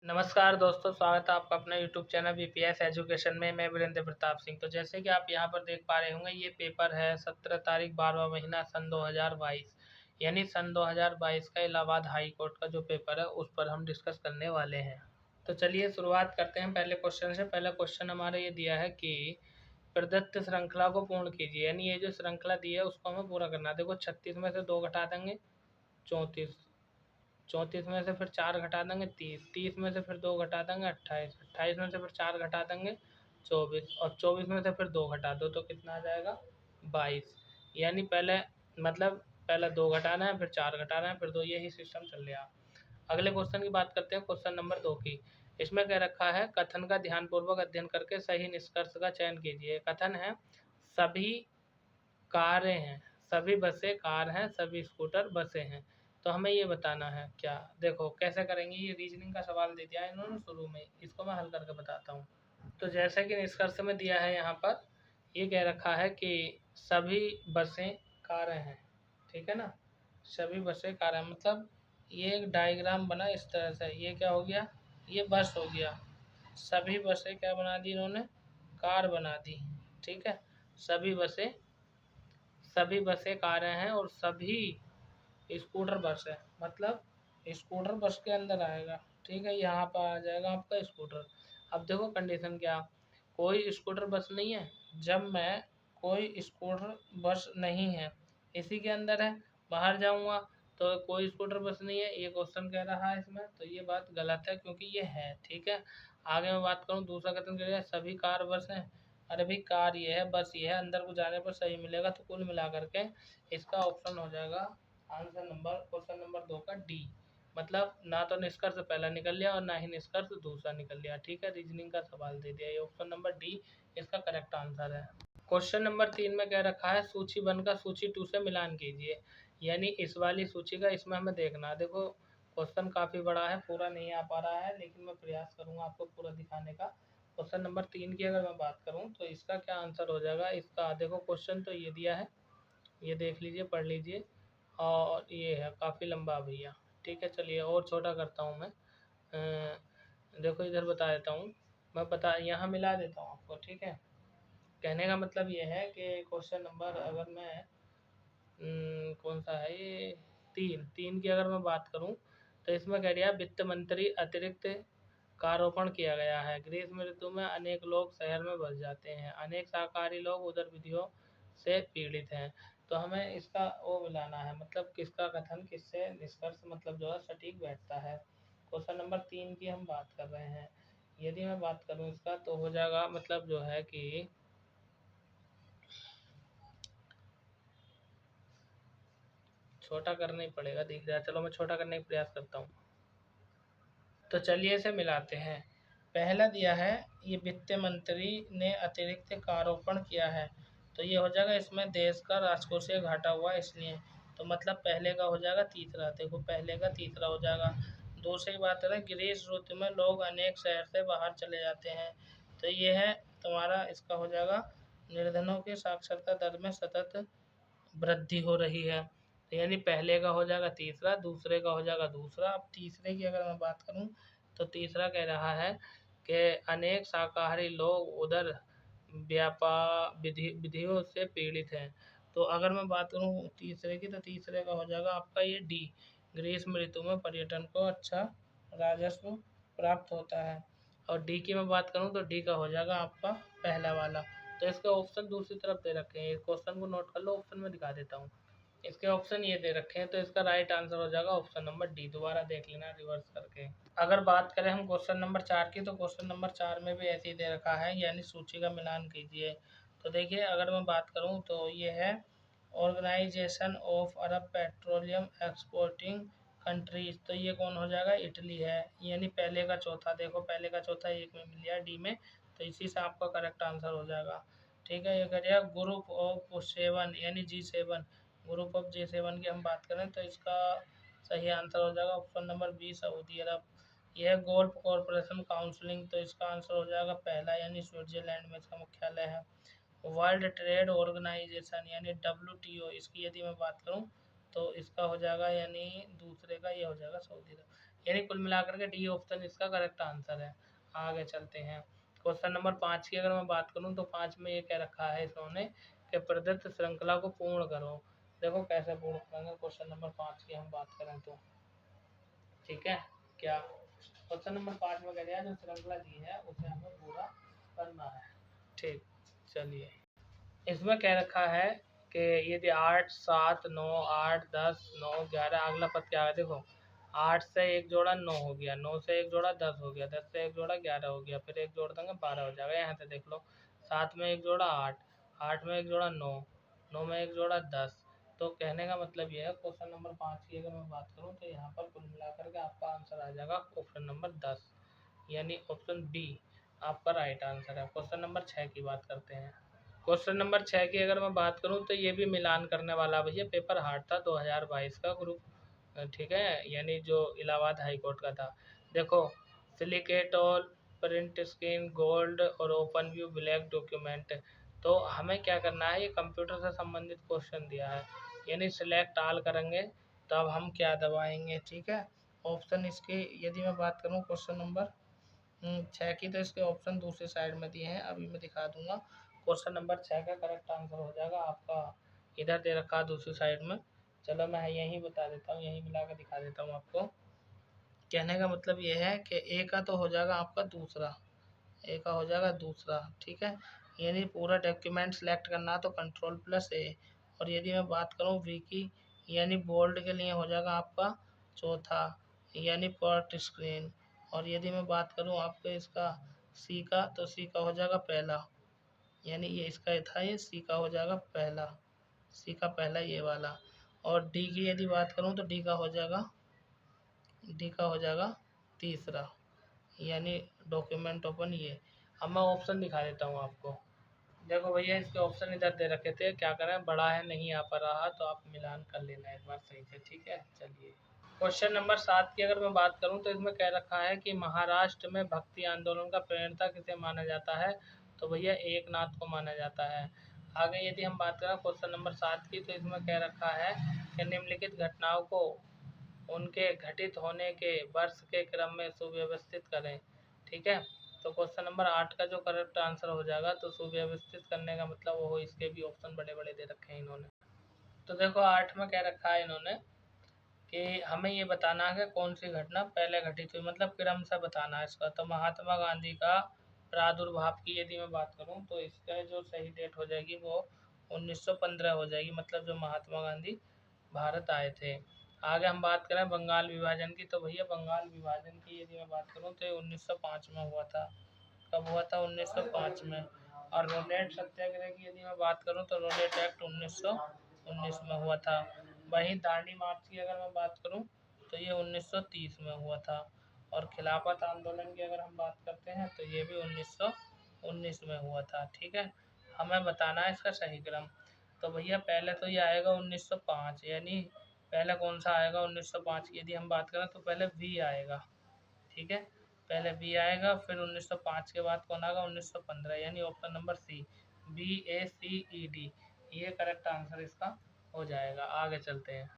नमस्कार दोस्तों, स्वागत है आपका अपना यूट्यूब चैनल बीपीएस एजुकेशन में। मैं वीरेंद्र प्रताप सिंह। तो जैसे कि आप यहां पर देख पा रहे होंगे, ये पेपर है 17 तारीख 12वां महीना सन 2022, यानी सन 2022 का इलाहाबाद हाई कोर्ट का जो पेपर है उस पर हम डिस्कस करने वाले हैं। तो चलिए शुरुआत करते हैं पहले क्वेश्चन से। पहला क्वेश्चन हमारा ये दिया है कि प्रदत्त श्रृंखला को पूर्ण कीजिए, यानी ये जो श्रृंखला दी है उसको हमें पूरा करना है। देखो 36 में से 2 घटा देंगे 34, 34 में से फिर 4 घटा देंगे 30, 30 में से फिर 2 घटा देंगे 28, 28 में से फिर 4 घटा देंगे 24, और 24 में से फिर 2 घटा दो तो कितना आ जाएगा 22। यानी पहले मतलब पहले 2 घटाना है, फिर 4 घटाना है, फिर 2, यही सिस्टम चल रहा। अगले क्वेश्चन की बात करते हैं, क्वेश्चन नंबर 2 की। इसमें कह रखा है कथन का ध्यानपूर्वक अध्ययन करके सही निष्कर्ष का चयन कीजिए। कथन है सभी कारें हैं, सभी बसें कार हैं, सभी स्कूटर बसें हैं। तो हमें ये बताना है क्या। देखो कैसे करेंगे, ये रीजनिंग का सवाल दे दिया है इन्होंने शुरू में, इसको मैं हल करके बताता हूँ। तो जैसे कि निष्कर्ष में दिया है यहाँ पर, ये कह रखा है कि सभी बसें कारें हैं, ठीक है ना। सभी बसें कारें मतलब ये एक डायग्राम बना इस तरह से, ये क्या हो गया, ये बस हो गया। सभी बसें क्या बना दी इन्होंने, कार बना दी, ठीक है। सभी बसें कारें हैं और सभी स्कूटर बस है, मतलब स्कूटर बस के अंदर आएगा, ठीक है। यहाँ पर आ जाएगा आपका स्कूटर। अब देखो कंडीशन क्या, कोई स्कूटर बस नहीं है। जब मैं कोई स्कूटर बस नहीं है इसी के अंदर है, बाहर जाऊंगा तो कोई स्कूटर बस नहीं है, ये क्वेश्चन कह रहा है इसमें, तो ये बात गलत है क्योंकि ये है, ठीक है। आगे मैं बात करूँ, दूसरा कथन कह रहा है सभी कार बस हैं। अरे भाई कार ये है, बस ये है, अंदर को जाने पर सही मिलेगा। तो कुल मिला करके इसका ऑप्शन हो जाएगा आंसर नंबर क्वेश्चन नंबर 2 का डी। मतलब ना तो निष्कर्ष पहला निकल लिया और ना ही निष्कर्ष दूसरा निकल लिया, ठीक है। रीजनिंग का सवाल दे दिया, ये ऑप्शन नंबर डी इसका करेक्ट आंसर है। क्वेश्चन नंबर 3 में कह रखा है सूची 1 का सूची 2 से मिलान कीजिए, यानी इस वाली सूची का इसमें हमें देखना है। देखो क्वेश्चन काफ़ी बड़ा है, पूरा नहीं आ पा रहा है, लेकिन मैं प्रयास करूँगा आपको पूरा दिखाने का। क्वेश्चन नंबर 3 की अगर मैं बात करूँ तो इसका क्या आंसर हो जाएगा। इसका देखो क्वेश्चन तो ये दिया है, ये देख लीजिए, पढ़ लीजिए, और ये है काफ़ी लंबा भैया, ठीक है। चलिए और छोटा करता हूँ मैं। देखो इधर बता देता हूँ, मैं बता यहाँ मिला देता हूँ आपको, ठीक है। कहने का मतलब ये है कि क्वेश्चन नंबर अगर मैं कौन सा है ये, 3 की अगर मैं बात करूँ तो इसमें कह दिया वित्त मंत्री अतिरिक्त कारोपण किया गया है। ग्रीष्म ऋतु में अनेक लोग शहर में बस जाते हैं, अनेक शाकाहारी लोग उधर विधियों से पीड़ित हैं। तो हमें इसका वो मिलाना है, मतलब किसका कथन किससे निष्कर्ष मतलब जो है सटीक बैठता है। क्वेश्चन नंबर 3 की हम बात कर रहे हैं। यदि मैं बात करूं इसका तो हो जाएगा मतलब जो है कि छोटा करना ही पड़ेगा, दिख रहा है। चलो मैं छोटा करने का प्रयास करता हूँ। तो चलिए इसे मिलाते हैं। पहला दिया है ये वित्त मंत्री ने अतिरिक्त कारोपण किया है, तो ये हो जाएगा इसमें देश का राजकोषीय घाटा हुआ इसलिए, तो मतलब पहले का हो जाएगा तीसरा। देखो पहले का तीसरा हो जाएगा। दूसरी बात है ग्रीष्म ऋतु में लोग अनेक शहर से बाहर चले जाते हैं, तो ये है तुम्हारा इसका हो जाएगा निर्धनों की साक्षरता दर में सतत वृद्धि हो रही है। तो यानी पहले का हो जाएगा तीसरा, दूसरे का हो जाएगा दूसरा। अब तीसरे की अगर मैं बात करूं तो तीसरा कह रहा है कि अनेक शाकाहारी लोग उधर व्यापार विधियों से पीड़ित हैं। तो अगर मैं बात करूं तीसरे की तो तीसरे का हो जाएगा आपका ये डी, ग्रीष्म ऋतु में पर्यटन को अच्छा राजस्व प्राप्त होता है। और डी की मैं बात करूं तो डी का हो जाएगा आपका पहला वाला। तो इसके ऑप्शन दूसरी तरफ दे रखे हैं, इस क्वेश्चन को नोट कर लो, ऑप्शन में दिखा देता हूँ। इसके ऑप्शन ये दे रखे हैं, तो इसका राइट आंसर हो जाएगा ऑप्शन नंबर डी। दोबारा देख लेना रिवर्स करके। अगर बात करें हम क्वेश्चन नंबर 4 की, तो क्वेश्चन नंबर 4 में भी ऐसे ही दे रखा है, यानी सूची का मिलान कीजिए। तो देखिए अगर मैं बात करूँ तो ये है organisation of Arab petroleum exporting countries, तो ये कौन हो जाएगा, इटली है। यानी पहले का चौथा, देखो पहले का चौथा एक में मिल गया डी में, तो इसी से आपका करेक्ट आंसर हो जाएगा, ठीक है। ये करिएगा ग्रुप ऑफ 7 यानी G7, ग्रुप ऑफ G7 की हम बात करें तो इसका सही आंसर हो जाएगा ऑप्शन नंबर बी सऊदी अरब। यह गोल्फ कॉरपोरेशन काउंसिलिंग, तो इसका आंसर हो जाएगा पहला, यानी स्विट्जरलैंड में इसका मुख्यालय है। वर्ल्ड ट्रेड ऑर्गेनाइजेशन यानी WTO, इसकी यदि मैं बात करूं तो इसका हो जाएगा यानी दूसरे का ये हो जाएगा सऊदी अरब। यानी कुल मिलाकर के डी ऑप्शन इसका करेक्ट आंसर है। आगे चलते हैं। क्वेश्चन नंबर 5 की अगर मैं बात करूं तो 5 में ये क्या रखा है इन्होंने कि प्रदत्त श्रृंखला को पूर्ण करो। देखो कैसे पूर्ण करेंगे क्वेश्चन नंबर 5 की हम बात करें तो, ठीक है। क्या क्वेश्चन नंबर 5 में कह दिया जो श्रृंखला दी है उसे हमें पूरा करना है। ठीक, चलिए इसमें क्या रखा है कि यदि 8 7 9 8 10 9 11 अगला पद क्या है देखो, 8 से एक जोड़ा 9 हो गया, 9 से एक जोड़ा 10 हो गया, 10 से एक जोड़ा 11 हो गया, फिर एक जोड़ देंगे 12 हो जाएगा। यहाँ से देख लो 7 में एक जोड़ा 8, 8 में एक जोड़ा 9, 9 में एक जोड़ा 10। तो कहने का मतलब यह है क्वेश्चन नंबर 5 की अगर मैं बात करूँ तो यहाँ पर कुल मिलाकर के आपका आंसर आ जाएगा ऑप्शन नंबर 10, यानी ऑप्शन बी आपका राइट आंसर है। क्वेश्चन नंबर 6 की बात करते हैं। क्वेश्चन नंबर 6 की अगर मैं बात करूं तो ये भी मिलान करने वाला भैया पेपर हार्ड था 2022 का ग्रुप, ठीक है, यानी जो इलाहाबाद हाई कोर्ट का था। देखो सिलिकेट और प्रिंट स्क्रीन गोल्ड और ओपन व्यू ब्लैक डॉक्यूमेंट, तो हमें क्या करना है, ये कंप्यूटर से संबंधित क्वेश्चन दिया है, यानी सिलेक्ट ऑल करेंगे तब हम क्या दबाएंगे, ठीक है। ऑप्शन इसके यदि मैं बात करूँ क्वेश्चन नंबर 6 की, तो इसके ऑप्शन दूसरी साइड में दिए हैं, अभी मैं दिखा दूंगा। क्वेश्चन नंबर 6 का करेक्ट आंसर हो जाएगा आपका, इधर दे रखा है दूसरी साइड में। चलो मैं यहीं बता देता हूँ, यहीं मिला कर दिखा देता हूँ आपको। कहने का मतलब ये है कि ए का तो हो जाएगा आपका दूसरा, ए का हो जाएगा दूसरा, ठीक है। यानी पूरा डॉक्यूमेंट सेलेक्ट करना तो कंट्रोल प्लस ए। और यदि मैं बात करूँ वी की, यानी बोल्ड के लिए हो जाएगा आपका चौथा, यानी पर्ट स्क्रीन। और यदि मैं बात करूँ आपको इसका सी का, तो सी का हो जाएगा पहला, यानी ये इसका था, ये सी का हो जाएगा पहला, सी का पहला ये वाला। और डी की यदि बात करूँ तो डी का हो जाएगा, डी का हो जाएगा तीसरा, यानी डॉक्यूमेंट ओपन ये। अब मैं ऑप्शन दिखा देता हूँ आपको। देखो भैया इसके ऑप्शन इधर दे रखे थे, क्या करें बड़ा है नहीं आ पा रहा तो आप मिलान कर लेना एक बार सही से, ठीक है। चलिए क्वेश्चन नंबर 7 की अगर मैं बात करूं तो इसमें कह रखा है कि महाराष्ट्र में भक्ति आंदोलन का प्रेरणा किसे माना जाता है, तो भैया एकनाथ को माना जाता है। आगे यदि हम बात करें क्वेश्चन नंबर 7 की, तो इसमें कह रखा है कि निम्नलिखित घटनाओं को उनके घटित होने के वर्ष के क्रम में सुव्यवस्थित करें, ठीक है। तो क्वेश्चन नंबर 8 का जो करेक्ट आंसर हो जाएगा, तो सुव्यवस्थित करने का मतलब वो इसके भी ऑप्शन बड़े बड़े दे रखे हैं इन्होंने। तो देखो 8 में क्या रखा है इन्होंने कि हमें ये बताना है कि कौन सी घटना पहले घटित हुई, मतलब क्रम से बताना है इसका। तो महात्मा गांधी का प्रादुर्भाव की यदि मैं बात करूं तो इसका जो सही डेट हो जाएगी वो 1915 हो जाएगी, मतलब जो महात्मा गांधी भारत आए थे। आगे हम बात करें बंगाल विभाजन की, तो भैया बंगाल विभाजन की यदि मैं बात करूं तो ये 1905 में हुआ था। कब हुआ था? 1905 में। और रोलेट सत्याग्रह की यदि मैं बात करूं तो रोलेट एक्ट 1919 में हुआ था। वहीं दांडी मार्च की अगर मैं बात करूं तो ये 1930 में हुआ था। और खिलाफत आंदोलन की अगर हम बात करते हैं तो ये भी 1919 में हुआ था, ठीक है। हमें बताना है इसका सही क्रम। तो भैया पहले तो ये आएगा 1905, यानी पहले कौन सा आएगा 1905 की यदि हम बात करें तो पहले वी आएगा, ठीक है। पहले बी आएगा, फिर 1905 के बाद कौन आएगा 1915, यानी ऑप्शन नंबर सी, BACED, ये करेक्ट आंसर इसका हो जाएगा। आगे चलते हैं।